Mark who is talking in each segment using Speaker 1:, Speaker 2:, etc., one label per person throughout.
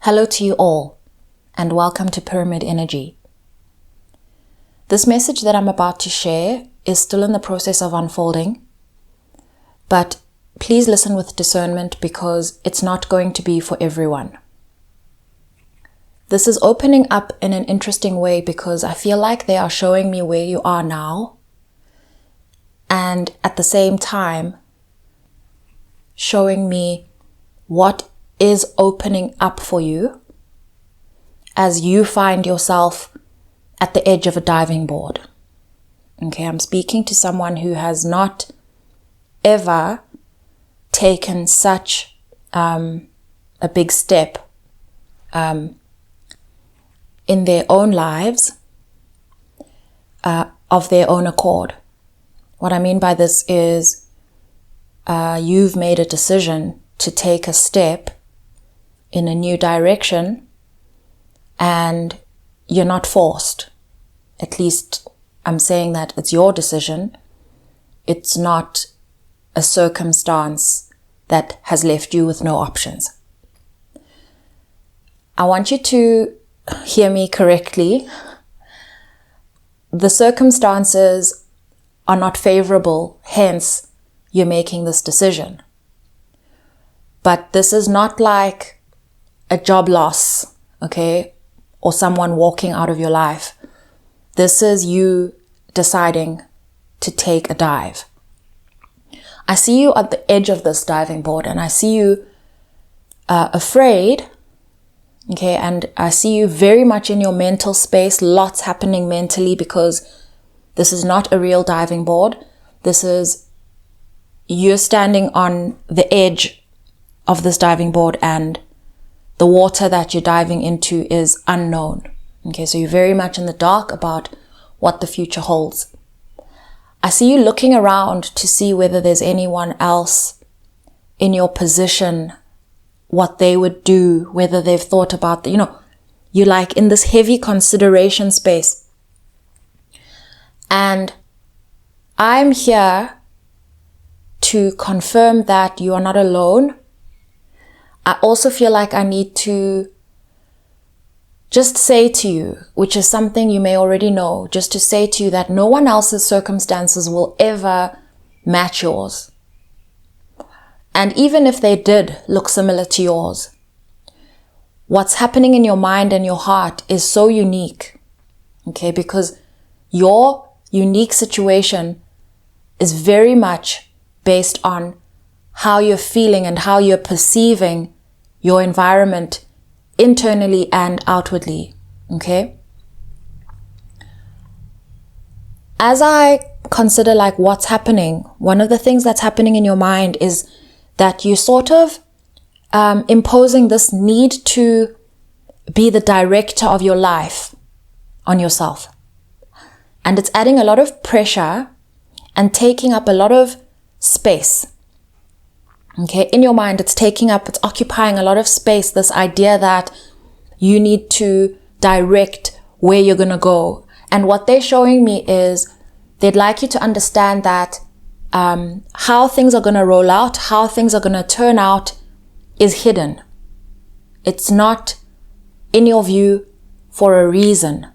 Speaker 1: Hello to you all, and welcome to Pyramid Energy. This message that I'm about to share is still in the process of unfolding, but please listen with discernment because it's not going to be for everyone. This is opening up in an interesting way because I feel like they are showing me where you are now, and at the same time, showing me what is opening up for you as you find yourself at the edge of a diving board. Okay, I'm speaking to someone who has not ever taken such a big step in their own lives of their own accord. What I mean by this is you've made a decision to take a step in a new direction and you're not forced. At least I'm saying that it's your decision. It's not a circumstance that has left you with no options. I want you to hear me correctly. The circumstances are not favorable, hence you're making this decision. But this is not like a job loss, okay, or someone walking out of your life. This is you deciding to take a dive. I see you at the edge of this diving board and I see you afraid, okay, and I see you very much in your mental space, lots happening mentally because this is not a real diving board. This is you're standing on the edge of this diving board and the water that you're diving into is unknown. Okay, so you're very much in the dark about what the future holds. I see you looking around to see whether there's anyone else in your position, what they would do, whether they've thought about, you're like in this heavy consideration space. And I'm here to confirm that you are not alone. I also feel like I need to just say to you, which is something you may already know, just to say to you that no one else's circumstances will ever match yours. And even if they did look similar to yours, what's happening in your mind and your heart is so unique, okay? Because your unique situation is very much based on how you're feeling and how you're perceiving your environment internally and outwardly, okay? As I consider like what's happening, one of the things that's happening in your mind is that you sort of imposing this need to be the director of your life on yourself. And it's adding a lot of pressure and taking up a lot of space. Okay, in your mind, it's occupying a lot of space, this idea that you need to direct where you're going to go. And what they're showing me is they'd like you to understand that how things are going to roll out, how things are going to turn out is hidden. It's not in your view for a reason.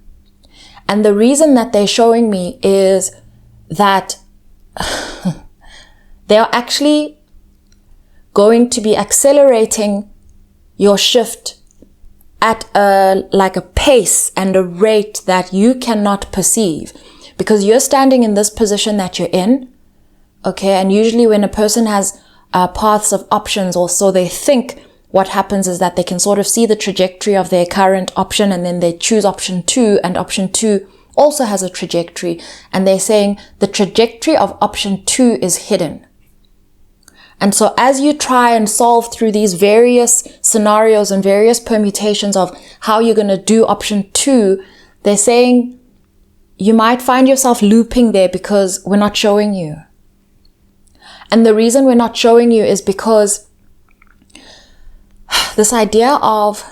Speaker 1: And the reason that they're showing me is that they are actually going to be accelerating your shift at a pace and a rate that you cannot perceive because you're standing in this position that you're in, okay? And usually when a person has paths of options, or so they think, what happens is that they can sort of see the trajectory of their current option and then they choose option 2, and option 2 also has a trajectory, and they're saying the trajectory of option 2 is hidden. And so as you try and solve through these various scenarios and various permutations of how you're going to do option 2, they're saying you might find yourself looping there because we're not showing you. And the reason we're not showing you is because this idea of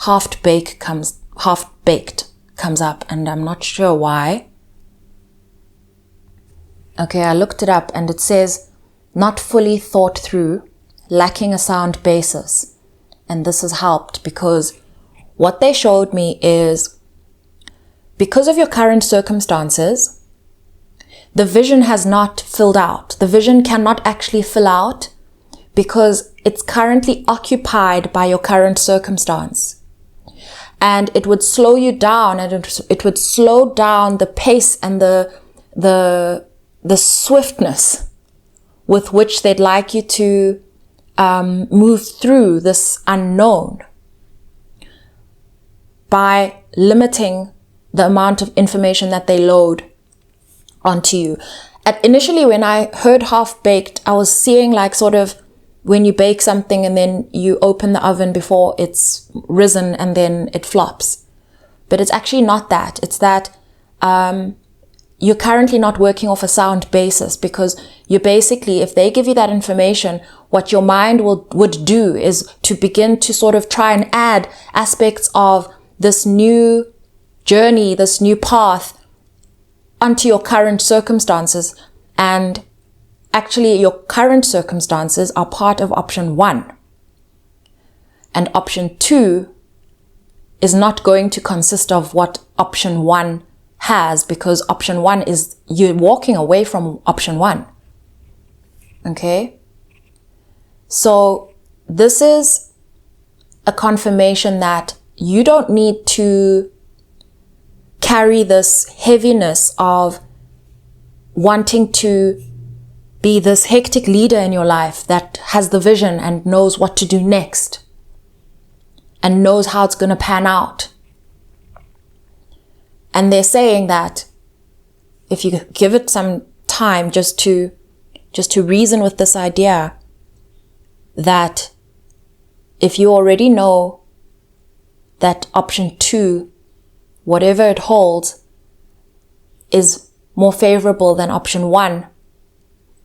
Speaker 1: half-baked comes up, and I'm not sure why. Okay, I looked it up and it says, not fully thought through, lacking a sound basis, And this has helped because what they showed me is because of your current circumstances, the vision has not filled out. The vision cannot actually fill out because it's currently occupied by your current circumstance. And it would slow you down, and it would slow down the pace and the swiftness with which they'd like you to move through this unknown by limiting the amount of information that they load onto you. Initially, when I heard half-baked, I was seeing like sort of when you bake something and then you open the oven before it's risen and then it flops. But it's actually not that. It's that you're currently not working off a sound basis, because you basically, if they give you that information, what your mind would do is to begin to sort of try and add aspects of this new journey, this new path onto your current circumstances. And actually, your current circumstances are part of option 1. And option 2 is not going to consist of what option 1 has, because option 1 is you're walking away from option 1. Okay? So this is a confirmation that you don't need to carry this heaviness of wanting to be this hectic leader in your life that has the vision and knows what to do next and knows how it's going to pan out. And they're saying that if you give it some time just to reason with this idea, that if you already know that option 2, whatever it holds, is more favorable than option 1,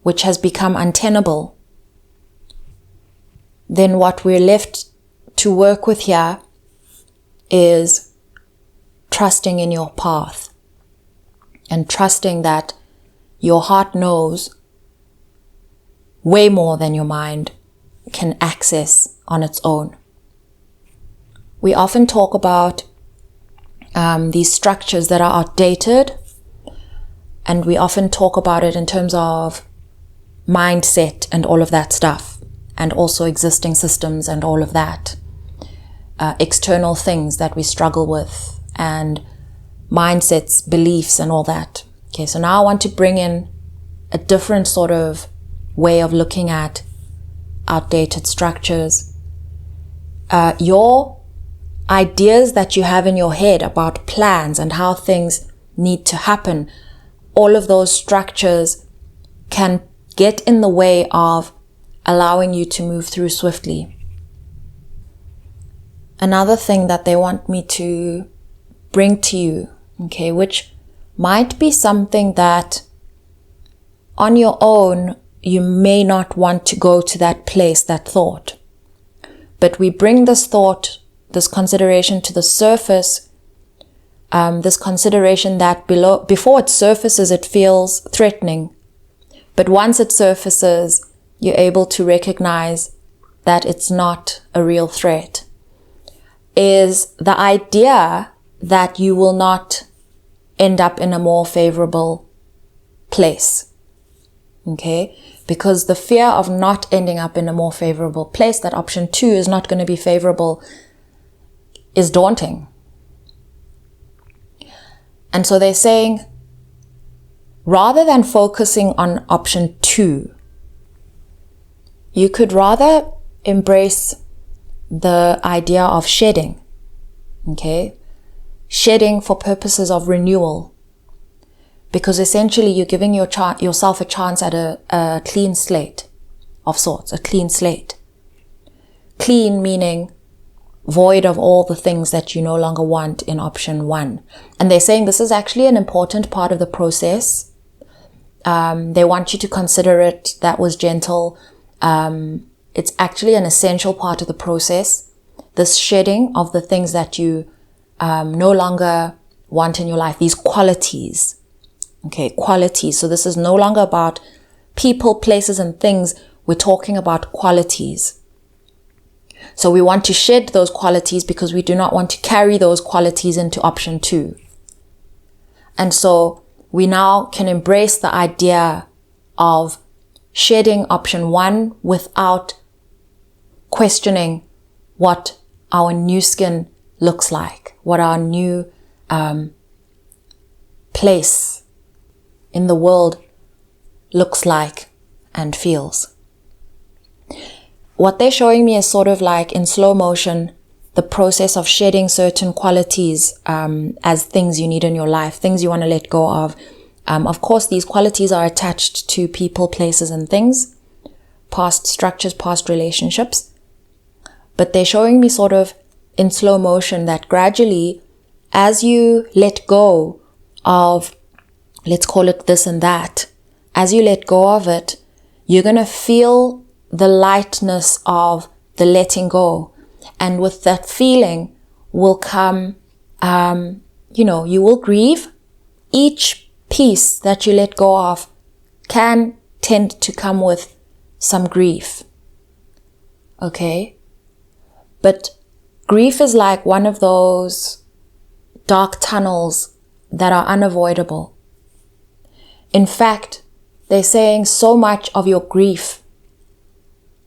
Speaker 1: which has become untenable, then what we're left to work with here is trusting in your path and trusting that your heart knows way more than your mind can access on its own. We often talk about these structures that are outdated, and we often talk about it in terms of mindset and all of that stuff, and also existing systems and all of that, external things that we struggle with, and mindsets, beliefs, and all that. Okay, so now I want to bring in a different sort of way of looking at outdated structures. Your ideas that you have in your head about plans and how things need to happen, all of those structures can get in the way of allowing you to move through swiftly. Another thing that they want me to bring to you, okay, which might be something that on your own you may not want to go to that place, that thought. But we bring this thought, this consideration to the surface, this consideration that before it surfaces, it feels threatening. But once it surfaces, you're able to recognize that it's not a real threat. Is the idea that you will not end up in a more favorable place. Okay? Because the fear of not ending up in a more favorable place, that option 2 is not going to be favorable, is daunting. And so they're saying, rather than focusing on option 2, you could rather embrace the idea of shedding. Okay? Shedding for purposes of renewal. Because essentially you're giving yourself a chance at a clean slate of sorts, a clean slate. Clean meaning void of all the things that you no longer want in option 1. And they're saying this is actually an important part of the process. They want you to consider it. That was gentle. It's actually an essential part of the process. This shedding of the things that you no longer want in your life, these qualities. Okay, qualities. So this is no longer about people, places, and things. We're talking about qualities. So we want to shed those qualities because we do not want to carry those qualities into option 2. And so we now can embrace the idea of shedding option 1 without questioning what our new skin looks like, what our new place in the world looks like and feels. What they're showing me is sort of like in slow motion, the process of shedding certain qualities as things you need in your life, things you want to let go of. Of course, these qualities are attached to people, places, and things, past structures, past relationships. But they're showing me sort of in slow motion that gradually, as you let go of, let's call it this and that, as you let go of it, you're going to feel the lightness of the letting go. And with that feeling will come, you will grieve. Each piece that you let go of can tend to come with some grief. Okay? But grief is like one of those dark tunnels that are unavoidable. In fact, they're saying so much of your grief,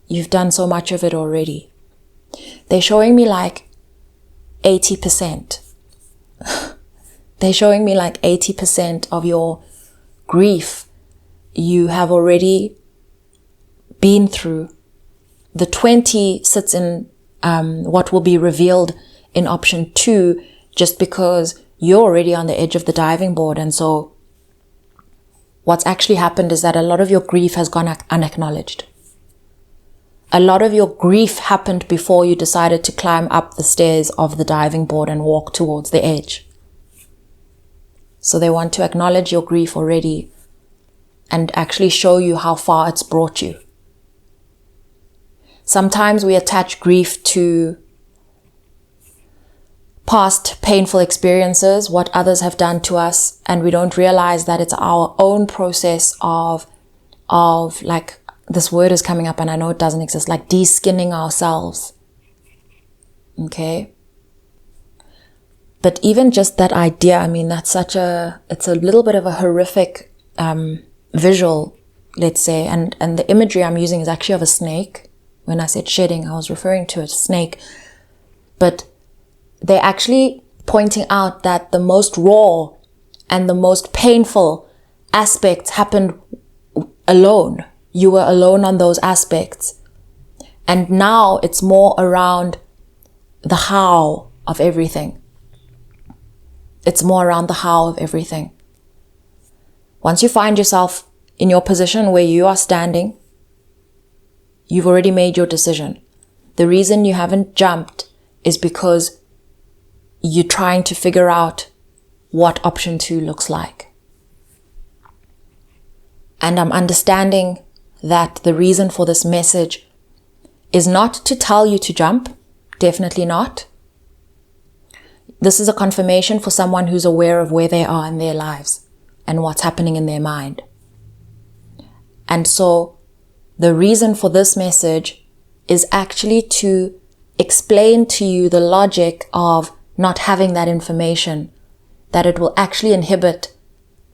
Speaker 1: you've done so much of it already. They're showing me like 80%. They're showing me like 80% of your grief you have already been through. The 20 sits in what will be revealed in option 2, just because you're already on the edge of the diving board. And so what's actually happened is that a lot of your grief has gone unacknowledged. A lot of your grief happened before you decided to climb up the stairs of the diving board and walk towards the edge. So they want to acknowledge your grief already and actually show you how far it's brought you. Sometimes we attach grief to past painful experiences, what others have done to us, and we don't realize that it's our own process of like, this word is coming up and I know it doesn't exist, like de-skinning ourselves. Okay? But even just that idea, I mean, it's a little bit of a horrific visual, let's say, and the imagery I'm using is actually of a snake. When I said shedding, I was referring to a snake. But they're actually pointing out that the most raw and the most painful aspects happened alone. You were alone on those aspects. And now it's more around the how of everything. It's more around the how of everything. Once you find yourself in your position where you are standing, you've already made your decision. The reason you haven't jumped is because you're trying to figure out what option 2 looks like. And I'm understanding that the reason for this message is not to tell you to jump. Definitely not. This is a confirmation for someone who's aware of where they are in their lives and what's happening in their mind. And so the reason for this message is actually to explain to you the logic of not having that information, that it will actually inhibit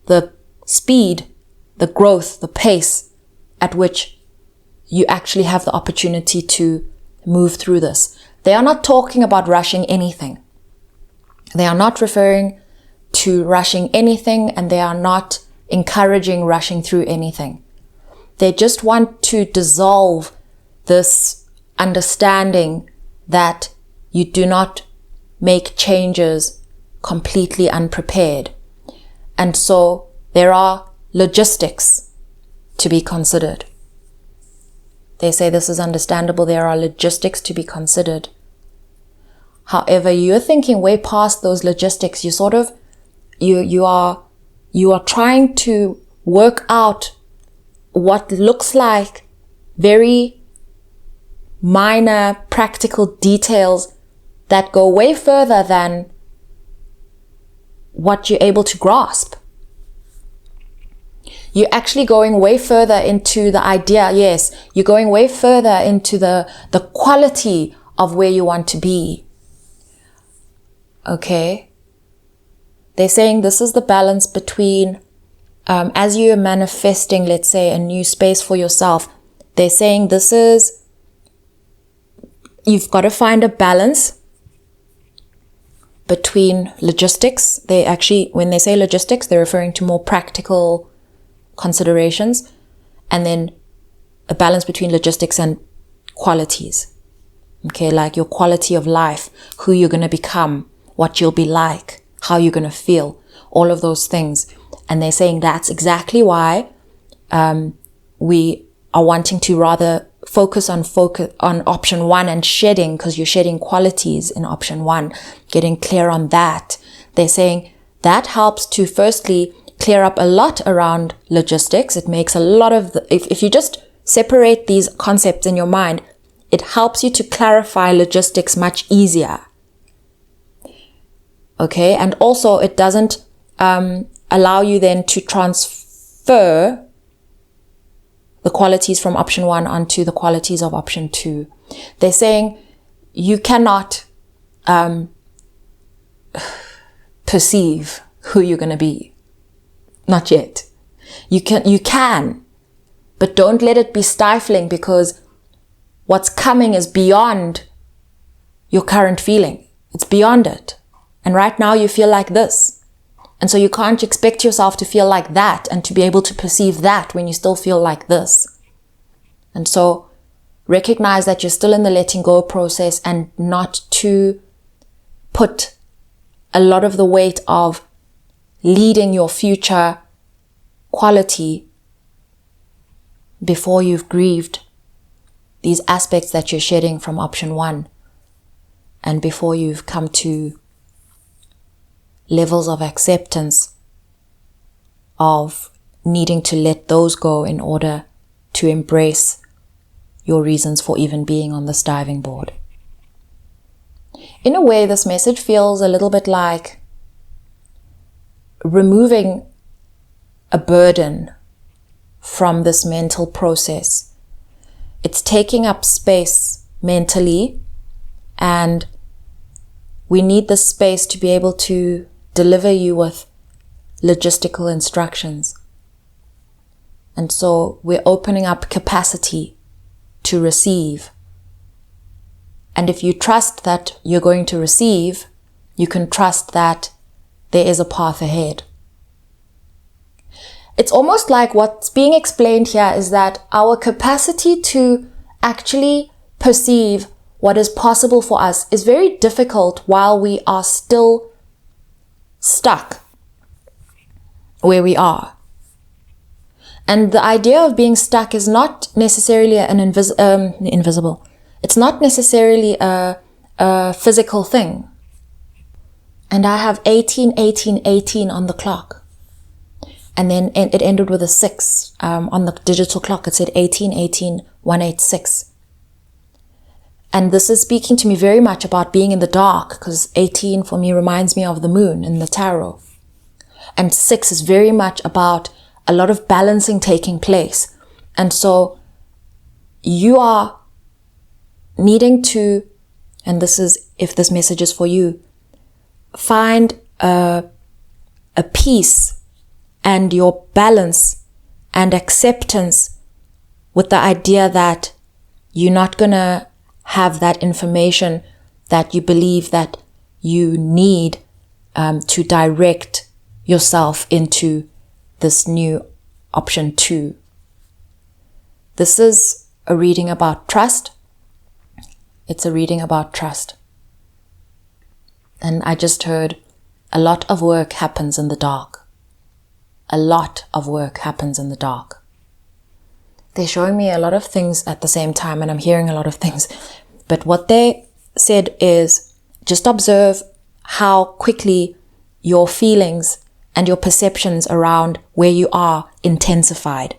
Speaker 1: the speed, the growth, the pace at which you actually have the opportunity to move through this. They are not talking about rushing anything. They are not referring to rushing anything, and they are not encouraging rushing through anything. They just want to dissolve this understanding that you do not make changes completely unprepared. And so there are logistics to be considered. They say this is understandable. There are logistics to be considered. However, you're thinking way past those logistics. You are trying to work out what looks like very minor practical details that go way further than what you're able to grasp. You're actually going way further into the idea. Yes, you're going way further into the quality of where you want to be. Okay? They're saying this is the balance between, as you're manifesting, let's say, a new space for yourself, they're saying you've got to find a balance between logistics. When they say logistics, they're referring to more practical considerations, and then a balance between logistics and qualities. Okay, like your quality of life, who you're going to become, what you'll be like, how you're going to feel, all of those things. And they're saying that's exactly why we are wanting to rather focus on option one and shedding, because you're shedding qualities in option one, getting clear on that. They're saying that helps to firstly clear up a lot around logistics. It makes a lot of if you just separate these concepts in your mind, it helps you to clarify logistics much easier. Okay, and also it doesn't allow you then to transfer the qualities from option one onto the qualities of option two. They're saying you cannot perceive who you're going to be. Not yet. You can, but don't let it be stifling, because what's coming is beyond your current feeling. It's beyond it. And right now you feel like this. And so you can't expect yourself to feel like that and to be able to perceive that when you still feel like this. And so recognize that you're still in the letting go process, and not to put a lot of the weight of leading your future quality before you've grieved these aspects that you're shedding from option one, and before you've come to levels of acceptance of needing to let those go in order to embrace your reasons for even being on this diving board. In a way, this message feels a little bit like removing a burden from this mental process. It's taking up space mentally, and we need this space to be able to deliver you with logistical instructions. And so we're opening up capacity to receive. And if you trust that you're going to receive, you can trust that there is a path ahead. It's almost like what's being explained here is that our capacity to actually perceive what is possible for us is very difficult while we are still stuck where we are. And the idea of being stuck is not necessarily invisible. It's not necessarily a physical thing. And I have 18, 18, 18 on the clock. And then it ended with a 6 on the digital clock. It said 18, 18, 186. And this is speaking to me very much about being in the dark, because 18 for me reminds me of the moon in the tarot. And 6 is very much about a lot of balancing taking place. And so you are needing to, and this is, if this message is for you, find a peace and your balance and acceptance with the idea that you're not going to have that information that you believe that you need to direct yourself into this new option 2. This is a reading about trust. It's a reading about trust. And I just heard a lot of work happens in the dark. A lot of work happens in the dark. They're showing me a lot of things at the same time, and I'm hearing a lot of things. But what they said is just observe how quickly your feelings and your perceptions around where you are intensified.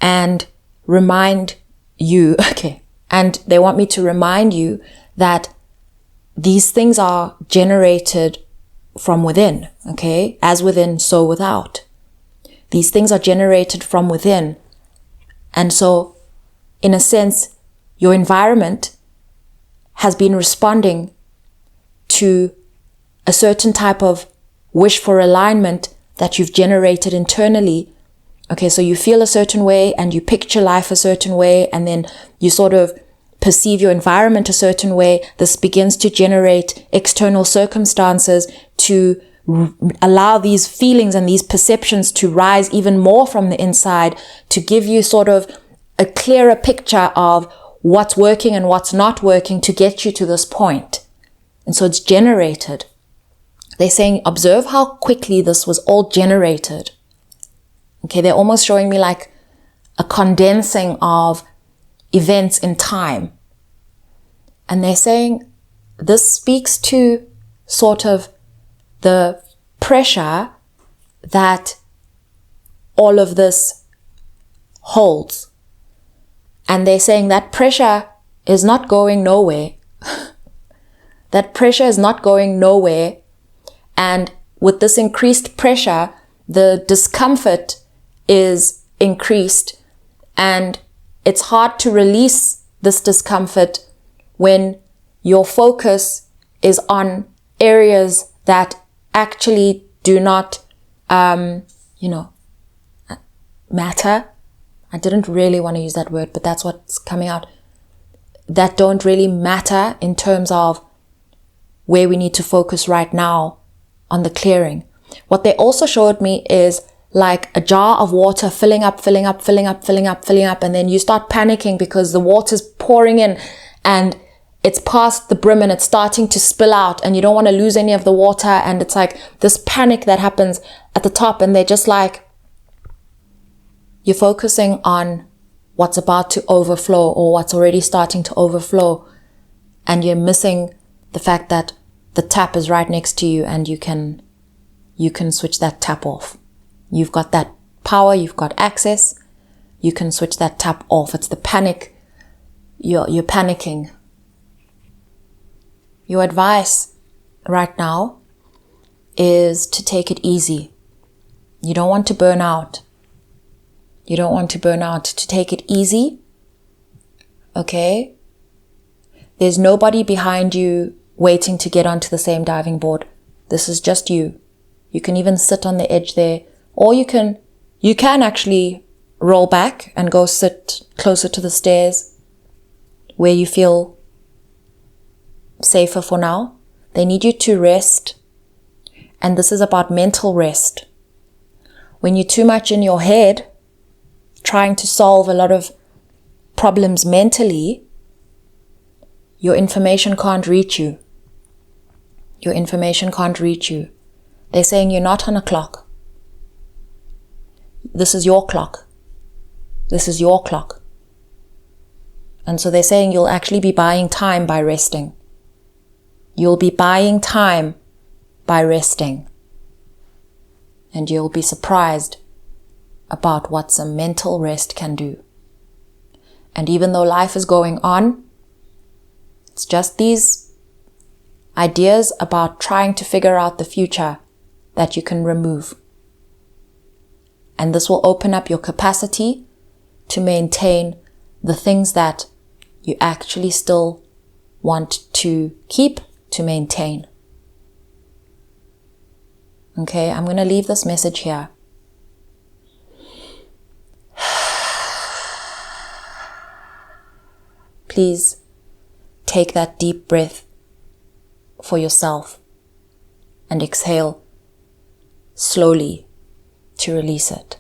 Speaker 1: And remind you, and they want me to remind you that these things are generated from within, as within, so without. These things are generated from within. And so, in a sense, your environment has been responding to a certain type of wish for alignment that you've generated internally. Okay, so you feel a certain way and you picture life a certain way, and then you sort of perceive your environment a certain way. This begins to generate external circumstances to allow these feelings and these perceptions to rise even more from the inside, to give you sort of a clearer picture of what's working and what's not working to get you to this point. And so it's generated. They're saying, observe how quickly this was all generated. Okay, they're almost showing me like a condensing of events in time. And they're saying this speaks to sort of the pressure that all of this holds. And they're saying that pressure is not going nowhere. That pressure is not going nowhere. And with this increased pressure, the discomfort is increased, and it's hard to release this discomfort when your focus is on areas that actually do not, matter. I didn't really want to use that word, but that's what's coming out. That don't really matter in terms of where we need to focus right now on the clearing. What they also showed me is like a jar of water filling up, and then you start panicking because the water's pouring in and it's past the brim and it's starting to spill out, and you don't want to lose any of the water, and it's like this panic that happens at the top, and they're just like, you're focusing on what's about to overflow or what's already starting to overflow, and you're missing the fact that the tap is right next to you and you can switch that tap off. You've got that power, you've got access, you can switch that tap off. It's the panic. You're panicking. Your advice right now is to take it easy. You don't want to burn out. You don't want to burn out. To take it easy. Okay? There's nobody behind you waiting to get onto the same diving board. This is just you. You can even sit on the edge there, or you can actually roll back and go sit closer to the stairs where you feel safer for now. They need you to rest, and this is about mental rest. When you're too much in your head, trying to solve a lot of problems mentally, your information can't reach you. Your information can't reach you. They're saying you're not on a clock. This is your clock. This is your clock. And so they're saying you'll actually be buying time by resting. You'll be buying time by resting. And you'll be surprised about what some mental rest can do. And even though life is going on, it's just these ideas about trying to figure out the future that you can remove. And this will open up your capacity to maintain the things that you actually still want to keep, to maintain. Okay, I'm going to leave this message here. Please take that deep breath for yourself and exhale slowly to release it.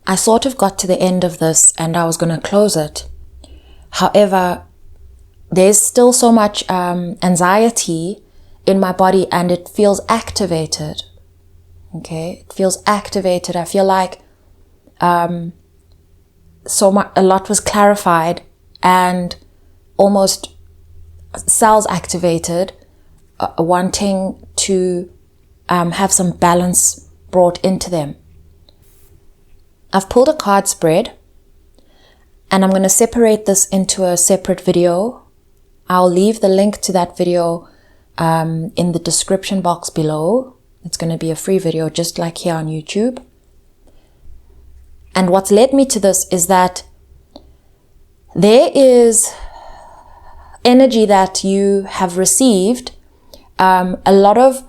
Speaker 1: I sort of got to the end of this and I was going to close it. However, there's still so much anxiety in my body and it feels activated. Okay, it feels activated. I feel like a lot was clarified and almost cells activated, wanting to have some balance brought into them. I've pulled a card spread and I'm going to separate this into a separate video. I'll leave the link to that video in the description box below. It's going to be a free video just like here on YouTube. And what's led me to this is that there is energy that you have received, a lot of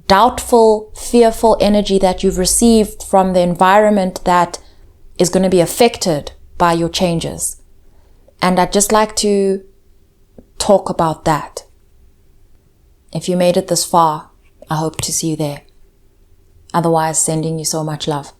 Speaker 1: doubtful, fearful energy that you've received from the environment that is going to be affected by your changes. And I'd just like to talk about that. If you made it this far, I hope to see you there. Otherwise, sending you so much love.